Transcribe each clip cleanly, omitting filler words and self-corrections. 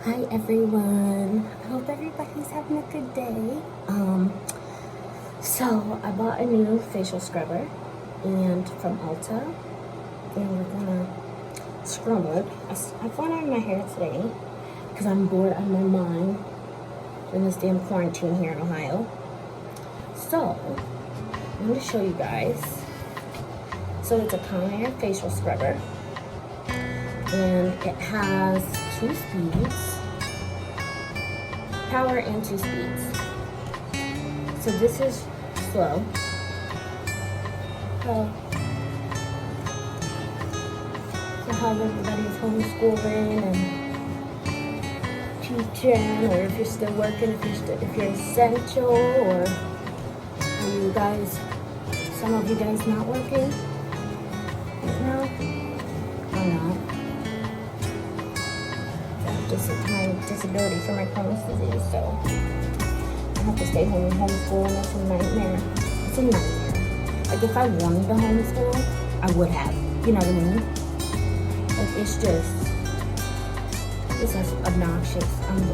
Hi everyone. I hope everybody's having a good day. So I bought a new facial scrubber and from Ulta, and we're gonna scrub it. I found it in my hair today because I'm bored out of my mind in this damn quarantine here in Ohio. So I'm going to show you guys. So it's a Conair facial scrubber, and it has 2 speeds, power and 2 speeds. So this is slow. So how everybody's homeschooling and teaching, or if you're still working, if you're essential, or are you guys, some of you guys not working right now, or not. Just my disability for my Crohn's disease, so I have to stay home and homeschool, and it's a nightmare. It's a nightmare. Like, if I wanted to homeschool, I would have. You know what I mean? Like, it's just, this is obnoxious.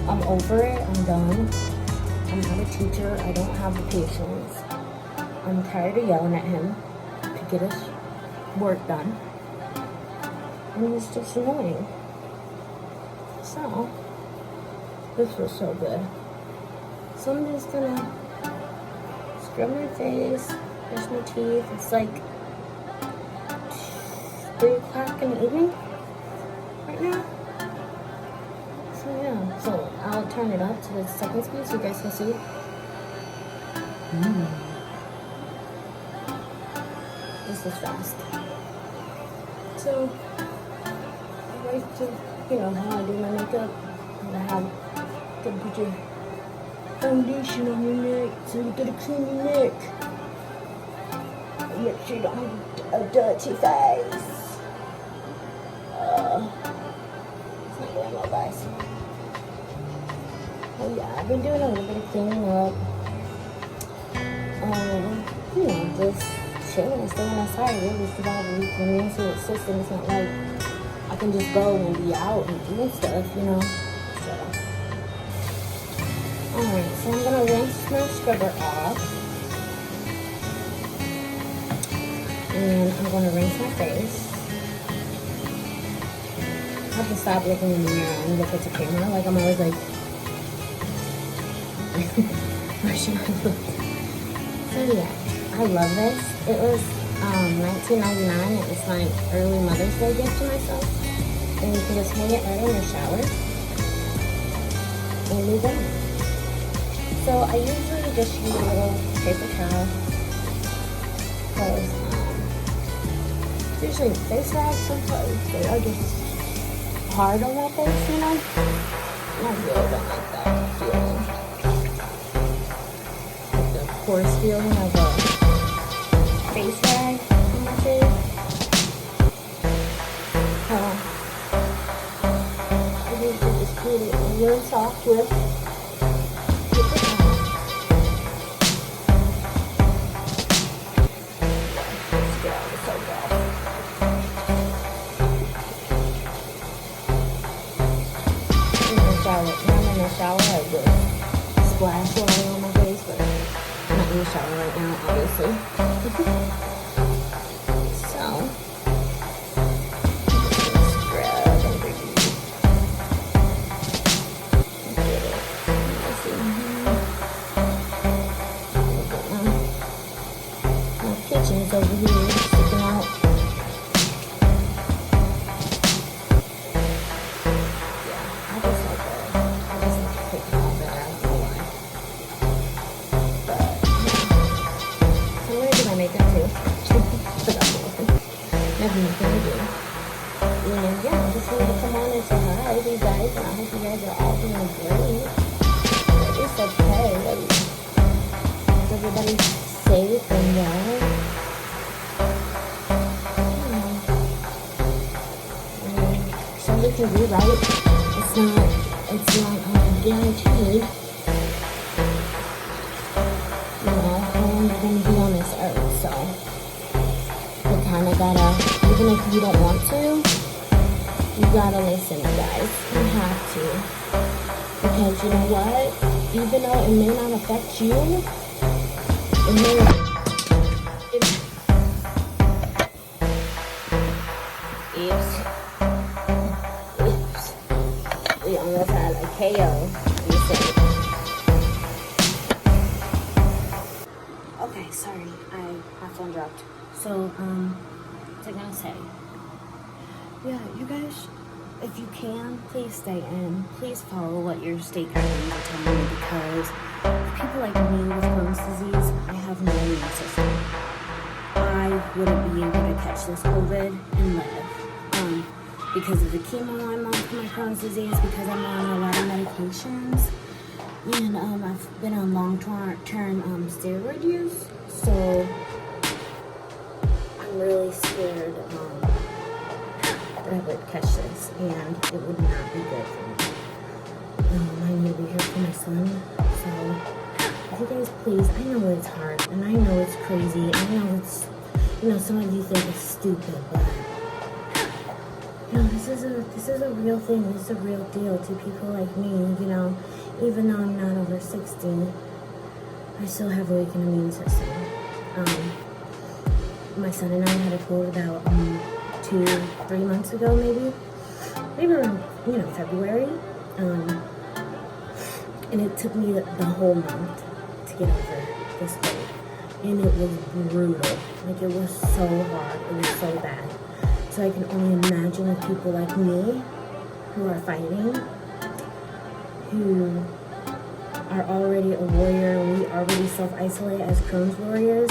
I'm over it. I'm done. I'm not a teacher. I don't have the patience. I'm tired of yelling at him to get his work done. And it's just annoying. So, this was so good. So I'm just gonna scrub my face, brush my teeth. It's like 3 o'clock in the evening right now. So yeah, so I'll turn it up to the 2nd speed so you guys can see. This is fast. So, I like to, you know, how I do my makeup, and I have to put your foundation on your neck so you get a clean your neck. And make sure you don't have a dirty face. It's not going well, guys. Oh yeah, I've been doing a little bit of cleaning up. You know, just chilling, staying outside, really, because I have a weak immune system. It's not like I can just go and be out and do stuff, you know. So, alright, so I'm gonna rinse my scrubber off, and I'm gonna rinse my face. I have to stop looking in the mirror and look at the camera. Like, I'm always like, brushing my foot. So yeah, I love this. It was $19.99. It was my early Mother's Day gift to myself. And you can just hang it right in your shower and move on. So I usually just use a little paper towel, because usually face rags sometimes they are just hard on my face, you know. I really don't like that feeling, like the coarse feeling of a face rag on my face. Really soft with paper towel. Let's get all the soap off. In the shower, when I'm in the shower, I just splash water on my face, but I'm not in the shower right now, obviously. So, over here, sticking out. Yeah, I just like that. I just like to take it all better. I don't know why. But, yeah. So I'm gonna do my makeup too. Nothing to do. And yeah, I just wanted to come on and say hi to you guys, and I hope you guys are all doing great. It's okay. Is everybody safe and well? We can do, right? It's not guaranteed, you know, how long you're going to be on this earth. So you kind of gotta, even if you don't want to, You gotta listen, you guys. You have to. Because you know what? Even though it may not affect you, it may we almost had a KO. You say. Okay, sorry. My phone dropped. So, what's I gonna say? Yeah, you guys, if you can, please stay in. Please follow what your state guidelines are telling you, because people like me with Crohn's disease, I have no immune system. I wouldn't be able to catch this COVID and live. Because of the chemo I'm on for my Crohn's disease, because I'm on a lot of medications, and I've been on long-term steroid use, so I'm really scared that I would catch this, and it would not be good for me. I need to be here for my son, so if you guys please, I know it's hard, and I know it's crazy, I know it's, some of you think it's stupid, but this is a real thing. This is a real deal to people like me. Even though I'm not over 60, I still have a weakened immune system. My son and I had a cold about 2-3 months ago, maybe around February. And it took me the whole month to get over this cold, and it was brutal. Like, it was so hard. It was so bad. So I can only imagine with people like me who are fighting, who are already a warrior. We already self-isolate as Crohn's warriors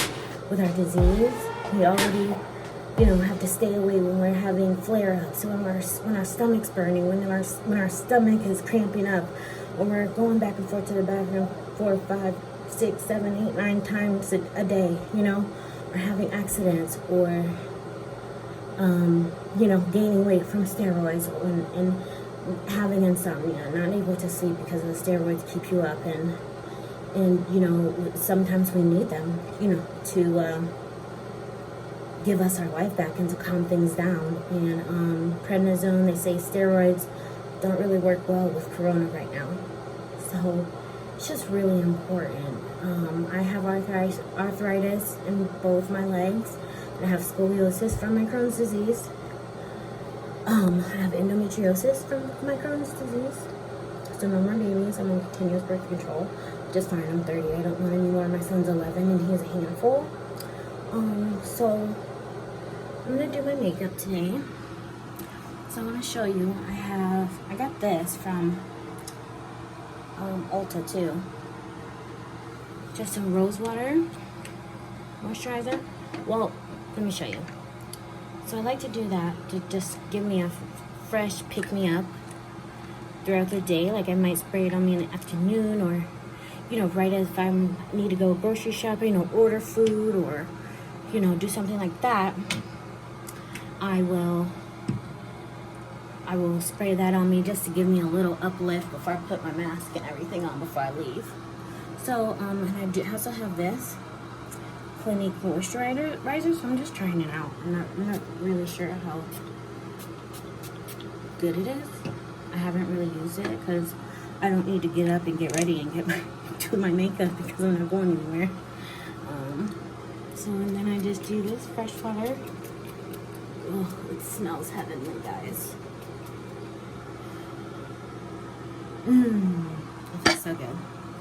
with our disease. We already, have to stay away when we're having flare-ups, when our stomach's burning, when our stomach is cramping up, when we're going back and forth to the bathroom 4, 5, 6, 7, 8, 9 times a day, or having accidents, or gaining weight from steroids, and having insomnia, not able to sleep because the steroids keep you up, and sometimes we need them, to give us our life back and to calm things down. And prednisone, they say steroids don't really work well with corona right now. So it's just really important. I have arthritis in both my legs. I have scoliosis from my Crohn's disease. I have endometriosis from my Crohn's disease. So no more babies. I'm on continuous birth control. Just fine. I'm 30. I don't want any more. My son's 11 and he's a handful. So I'm gonna do my makeup today. So I want to show you. I got this from Ulta too. Just some rose water moisturizer. Well, let me show you. So I like to do that to just give me a fresh pick-me-up throughout the day. Like, I might spray it on me in the afternoon, or right as if I need to go grocery shopping or order food, or do something like that. I will spray that on me just to give me a little uplift before I put my mask and everything on before I leave. So and I also have this Clinique moisturizer, so I'm just trying it out. I'm not really sure how good it is. I haven't really used it because I don't need to get up and get ready and do my makeup because I'm not going anywhere. So, and then I just do this fresh water. Oh, it smells heavenly, guys. It feels so good.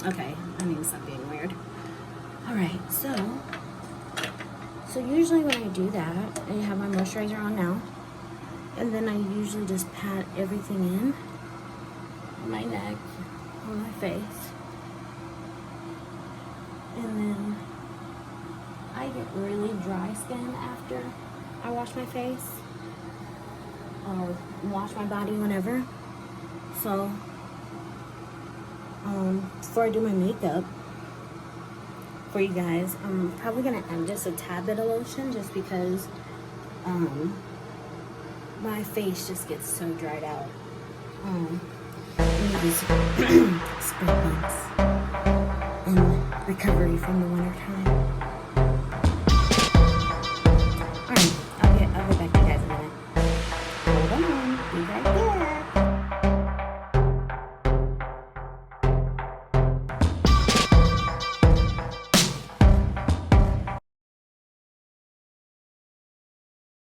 Okay, I need to stop being weird. Alright, so usually when I do that, I have my moisturizer on now, and then I usually just pat everything in on my neck, on my face, and then I get really dry skin after I wash my face or wash my body whenever. So before I do my makeup for you guys, I'm probably gonna add just a tad bit of lotion, just because my face just gets so dried out. These spring months and recovery from the winter time.